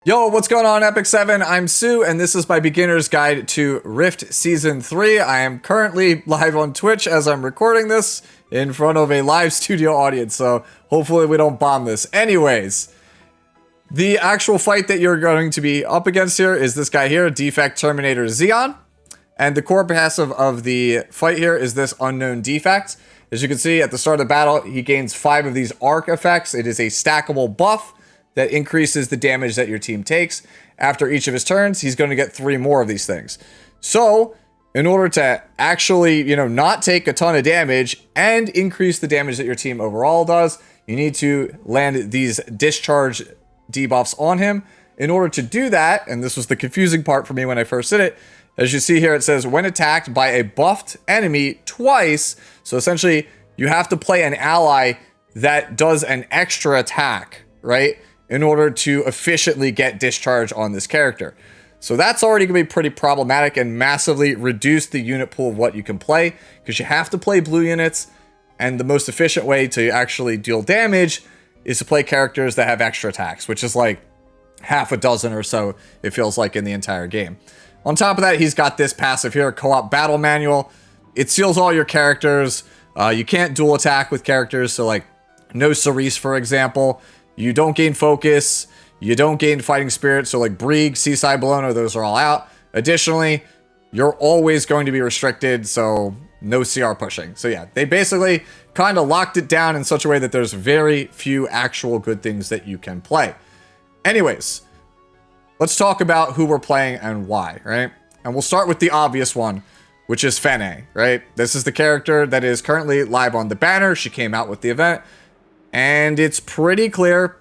Yo, what's going on, Epic 7? I'm Sue, and this is my beginner's guide to Rift Season 3. I am currently live on Twitch as I'm recording this in front of a live studio audience, so hopefully we don't bomb this. Anyways, the actual fight that you're going to be up against here is this guy here, Defect Terminator Xeon. And the core passive of the fight here is this Unknown Defect. As you can see, at the start of the battle, he gains 5 of these arc effects. It is a stackable buff that increases the damage that your team takes. After each of his turns, he's going to get 3 more of these things. So, in order to actually, not take a ton of damage and increase the damage that your team overall does, you need to land these discharge debuffs on him. In order to do that, and this was the confusing part for me when I first did it, as you see here, it says, when attacked by a buffed enemy twice, so essentially, you have to play an ally that does an extra attack, right? In order to efficiently get discharge on this character. So that's already going to be pretty problematic and massively reduce the unit pool of what you can play, because you have to play blue units, and the most efficient way to actually deal damage is to play characters that have extra attacks, which is like half a dozen or so, it feels like, in the entire game. On top of that, he's got this passive here, Co-op Battle Manual. It seals all your characters. You can't dual attack with characters, so like no Cerise, for example. You don't gain focus, you don't gain fighting spirit, so like Brieg, Seaside Bologna, those are all out. Additionally, you're always going to be restricted, so no CR pushing. So yeah, they basically kind of locked it down in such a way that there's very few actual good things that you can play. Anyways, let's talk about who we're playing and why, right? And we'll start with the obvious one, which is Fene, right? This is the character that is currently live on the banner. She came out with the event. And it's pretty clear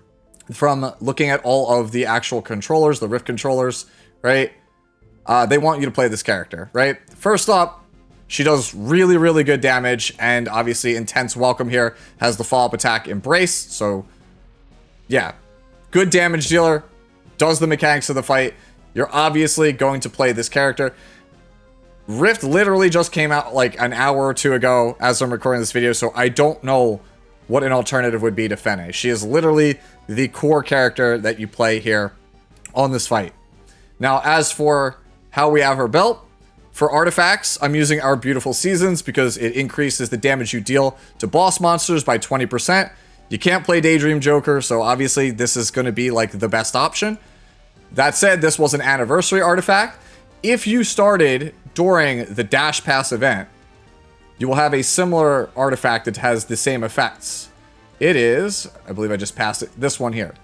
from looking at all of the actual controllers, the Rift controllers, right? They want you to play this character, right? First up, she does really, really good damage, and obviously Intense Welcome here has the follow-up attack Embrace. So, yeah, good damage dealer, does the mechanics of the fight. You're obviously going to play this character. Rift literally just came out like an hour or two ago as I'm recording this video, so I don't know what an alternative would be to Fene. She is literally the core character that you play here on this fight. Now, as for how we have her built, for artifacts, I'm using our Beautiful Seasons because it increases the damage you deal to boss monsters by 20%. You can't play Daydream Joker, so obviously this is going to be like the best option. That said, this was an anniversary artifact. If you started during the Dash Pass event, you will have a similar artifact that has the same effects. It is, I believe I just passed it, this one here.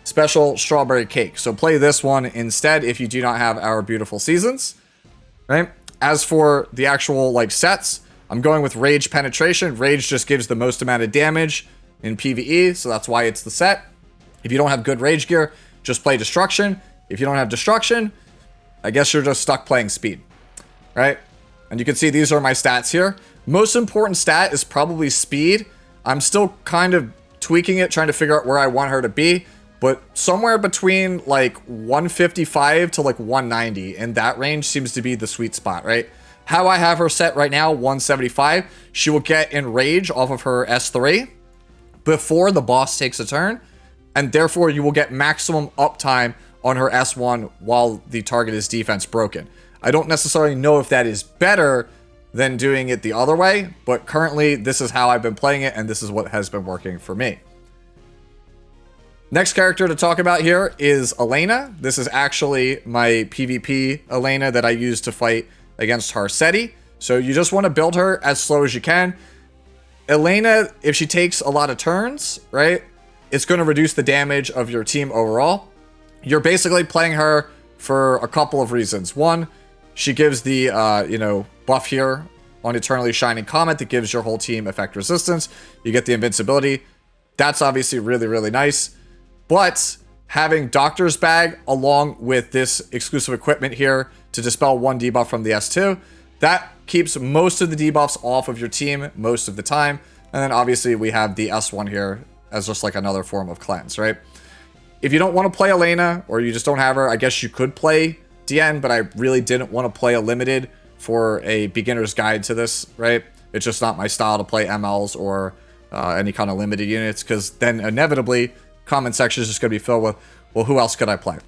Special Strawberry Cake. So play this one instead if you do not have our Beautiful Seasons, right? As for the actual like sets, I'm going with Rage Penetration. Rage just gives the most amount of damage in PvE, so that's why it's the set. If you don't have good Rage gear, just play Destruction. If you don't have Destruction, I guess you're just stuck playing Speed, right? And you can see these are my stats here. Most important stat is probably speed. I'm still kind of tweaking it, trying to figure out where I want her to be. But somewhere between like 155 to like 190 in that range seems to be the sweet spot, right? How I have her set right now, 175. She will get Enrage off of her S3 before the boss takes a turn. And therefore you will get maximum uptime on her S1 while the target is defense broken. I don't necessarily know if that is better than doing it the other way, but currently this is how I've been playing it, and this is what has been working for me. Next character to talk about here is Elena. This is actually my PvP Elena that I use to fight against Harsetti. So you just want to build her as slow as you can. Elena, if she takes a lot of turns, right, it's going to reduce the damage of your team overall. You're basically playing her for a couple of reasons. One, she gives the, buff here on Eternally Shining Comet that gives your whole team effect resistance. You get the invincibility. That's obviously really, really nice. But having Doctor's Bag along with this exclusive equipment here to dispel one debuff from the S2, that keeps most of the debuffs off of your team most of the time. And then obviously we have the S1 here as just like another form of cleanse, right? If you don't want to play Elena, or you just don't have her, I guess you could play Diene, but I really didn't want to play a limited for a beginner's guide to this, right? It's just not my style to play MLs or any kind of limited units, because then inevitably comment section is just going to be filled with, well, who else could I play?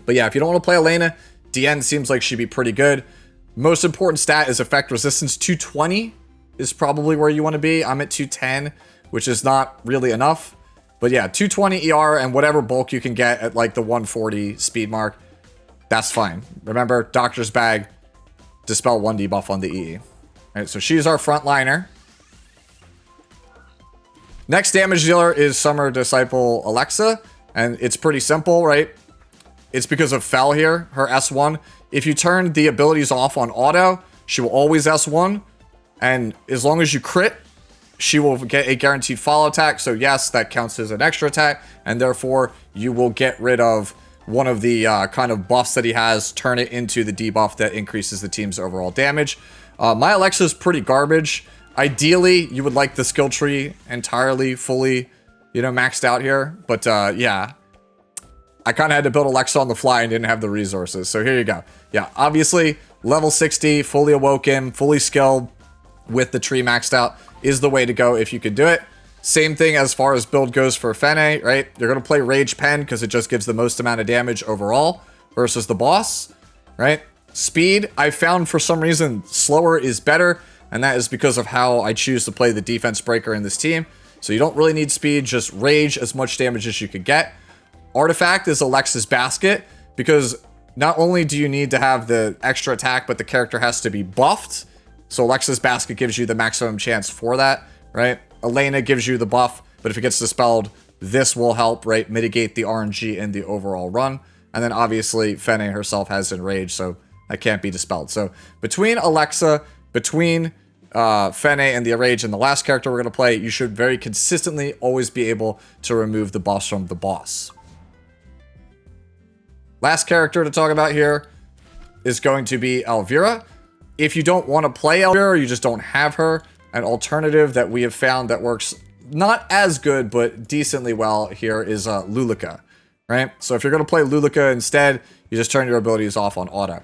But yeah, if you don't want to play Elena, DN seems like she'd be pretty good. Most important stat is effect resistance. 220 is probably where you want to be. I'm at 210, which is not really enough. But yeah, 220 ER and whatever bulk you can get at like the 140 speed mark, that's fine. Remember, Doctor's Bag, dispel 1 debuff on the EE. All right, so she's our frontliner. Next damage dealer is Summer Disciple Alexa, and it's pretty simple, right? It's because of Fel here, her S1. If you turn the abilities off on auto, she will always S1, and as long as you crit, she will get a guaranteed follow attack. So yes, that counts as an extra attack, and therefore you will get rid of one of the kind of buffs that he has, turn it into the debuff that increases the team's overall damage. My Alexa is pretty garbage. Ideally, you would like the skill tree entirely, fully, you know, maxed out here. But yeah, I kind of had to build Alexa on the fly and didn't have the resources. So here you go. Yeah, obviously, level 60, fully awoken, fully skilled with the tree maxed out is the way to go if you could do it. Same thing as far as build goes for Fene, right? You're going to play Rage Pen because it just gives the most amount of damage overall versus the boss, right? Speed, I found for some reason slower is better, and that is because of how I choose to play the defense breaker in this team. So you don't really need speed, just rage as much damage as you could get. Artifact is Alexa's Basket, because not only do you need to have the extra attack, but the character has to be buffed. So Alexa's Basket gives you the maximum chance for that, right? Elena gives you the buff, but if it gets dispelled, this will help, right? Mitigate the RNG in the overall run. And then obviously Fene herself has Enrage, so that can't be dispelled. So between Alexa, between Fene and the Enrage and the last character we're going to play, you should very consistently always be able to remove the boss from the boss. Last character to talk about here is going to be Elvira. If you don't want to play Elvira, or you just don't have her, an alternative that we have found that works not as good, but decently well here is Lulika, right? So if you're going to play Lulika instead, you just turn your abilities off on auto.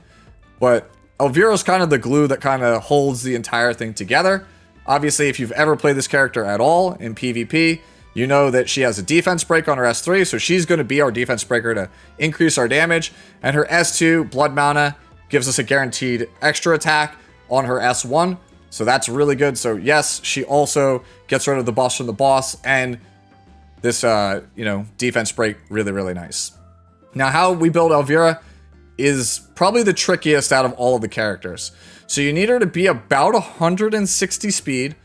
But Elvira is kind of the glue that kind of holds the entire thing together. Obviously, if you've ever played this character at all in PvP, you know that she has a defense break on her S3, so she's going to be our defense breaker to increase our damage. And her S2, Blood Mana, gives us a guaranteed extra attack on her S1. So that's really good. So yes, she also gets rid of the buffs from the boss, and this, you know, defense break, really, really nice. Now, how we build Elvira is probably the trickiest out of all of the characters. So you need her to be about 160 speed.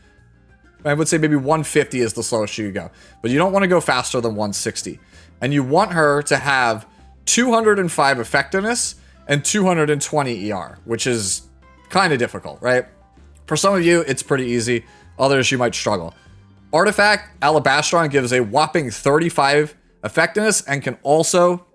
I would say maybe 150 is the slowest you could go, but you don't want to go faster than 160. And you want her to have 205 effectiveness and 220 ER, which is kind of difficult, right? For some of you, it's pretty easy. Others, you might struggle. Artifact, Alabastron, gives a whopping 35 effectiveness and can also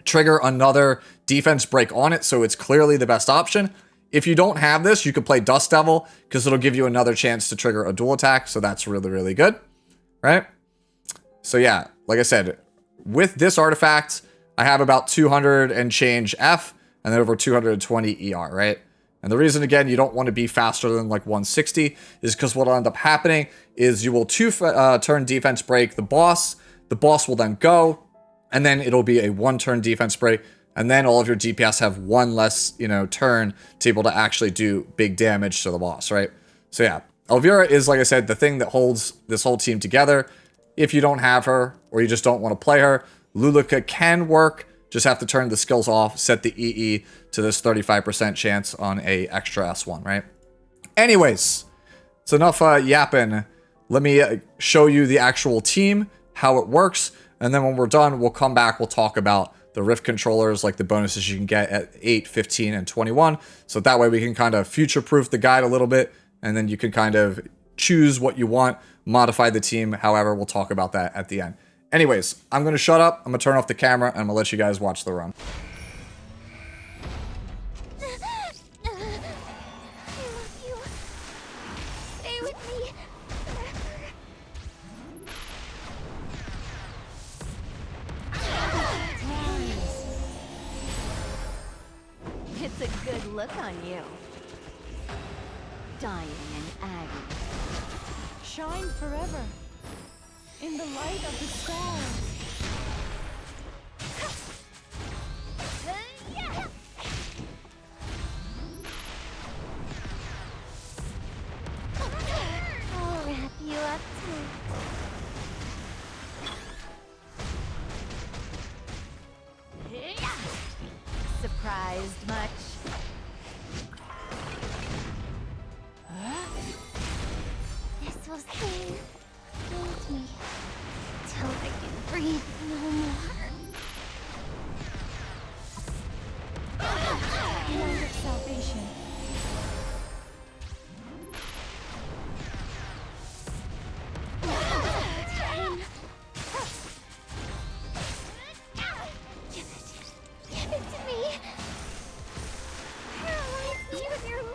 trigger another defense break on it, so it's clearly the best option. If you don't have this, you could play Dust Devil, because it'll give you another chance to trigger a dual attack, so that's really, really good, right? So yeah, like I said, with this artifact, I have about 200 and change F, and then over 220 ER, right? And the reason, again, you don't want to be faster than like 160 is because what will end up happening is you will turn defense break the boss will then go, and then it'll be a 1-turn defense break, and then all of your DPS have one less, you know, turn to be able to actually do big damage to the boss, right? So yeah, Elvira is, like I said, the thing that holds this whole team together. If you don't have her, or you just don't want to play her, Lulika can work. Just have to turn the skills off, set the EE to this 35% chance on a extra S1, right? Anyways, it's enough yapping. Let me show you the actual team, how it works, and then when we're done, we'll come back, we'll talk about the Rift controllers, like the bonuses you can get at 8, 15, and 21. So that way we can kind of future-proof the guide a little bit, and then you can kind of choose what you want, modify the team. However, we'll talk about that at the end. Anyways, I'm going to shut up, I'm going to turn off the camera, and I'm going to let you guys watch the run. Stay with me. It's a good look on you. Dying in agony. Shine forever in the light of the stars. surprised much? This will sting. Hold me till I can breathe no more. Light of salvation. Give it to me. Paralyze me with your love.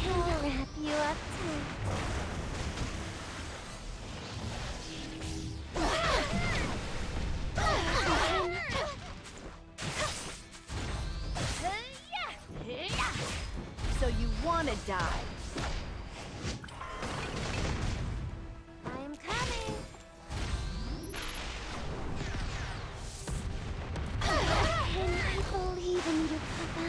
I'll wrap you up tight. So you wanna die? I'm coming. And I believe in you, Papa.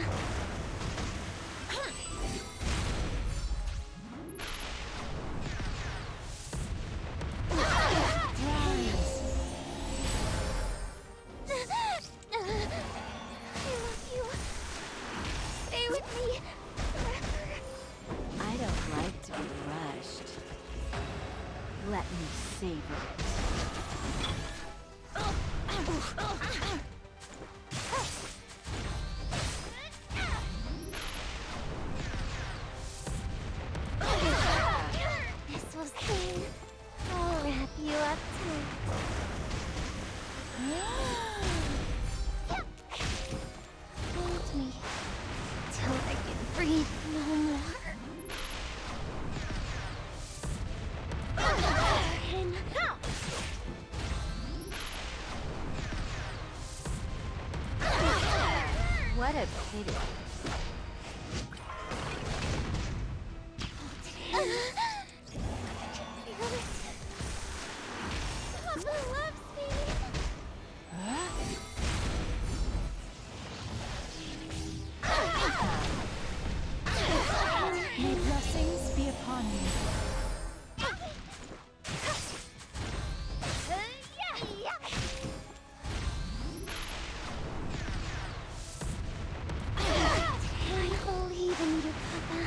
I love you. Stay with me forever. I don't like to be rushed. Let me savor it. This will sting. I'll wrap you up tight. Hold me till I can breathe no more. And What a pity. feel it. Papa loves me. May blessings be upon you. I believe in you, Papa.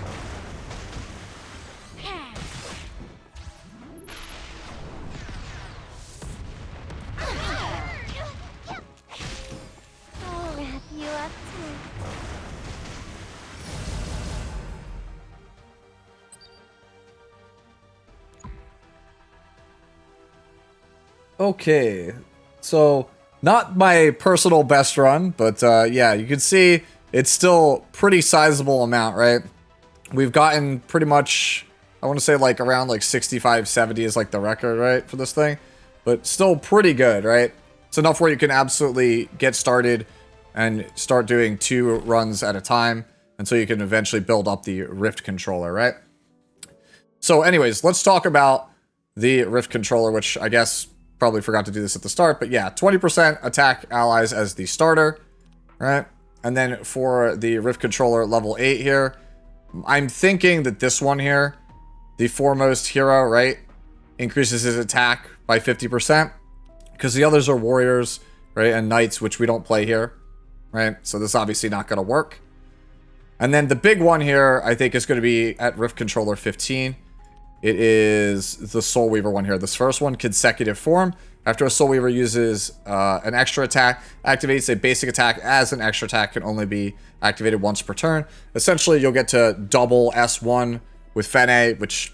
I'll wrap you up tight. Okay, so not my personal best run, but yeah, you can see it's still pretty sizable amount, right? We've gotten pretty much, I want to say like around like 65, 70 is like the record, right, for this thing, but still pretty good, right? It's enough where you can absolutely get started and start doing 2 runs at a time until you can eventually build up the Rift controller, right? So anyways, let's talk about the Rift controller, which I guess probably forgot to do this at the start, but yeah, 20% attack allies as the starter, right? And then for the Rift controller level 8 here, I'm thinking that this one here, the foremost hero, right, increases his attack by 50%, because the others are warriors, right, and knights, which we don't play here, right? So this is obviously not going to work. And then the big one here, I think, is going to be at Rift controller 15. It is the Soul Weaver one here. This first one, consecutive form. After a Soul Weaver uses an extra attack, activates a basic attack as an extra attack, can only be activated once per turn. Essentially, you'll get to double S1 with Fene, which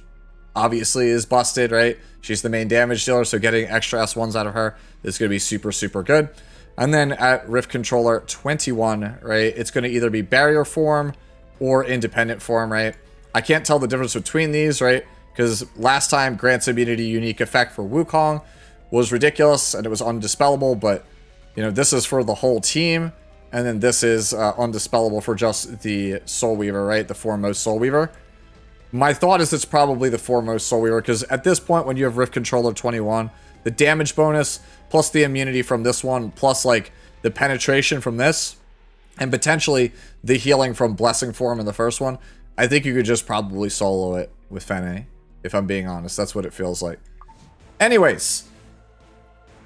obviously is busted, right? She's the main damage dealer, so getting extra S1s out of her is going to be super, super good. And then at Rift controller 21, right, it's going to either be barrier form or independent form, right? I can't tell the difference between these, right? Because last time grants immunity unique effect for Wukong was ridiculous and it was undispellable, but you know, this is for the whole team, and then this is undispellable for just the Soul Weaver, right? The foremost Soul Weaver. My thought is it's probably the foremost Soul Weaver, because at this point when you have Rift controller 21, the damage bonus plus the immunity from this one plus like the penetration from this and potentially the healing from Blessing Form in the first one, I think you could just probably solo it with Fene, if I'm being honest. That's what it feels like. Anyways,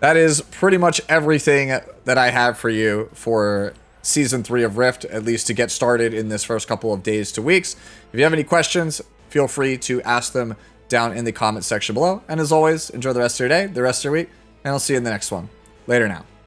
that is pretty much everything that I have for you for Season 3 of Rift, at least to get started in this first couple of days to weeks. If you have any questions, feel free to ask them down in the comment section below. And as always, enjoy the rest of your day, the rest of your week, and I'll see you in the next one. Later now.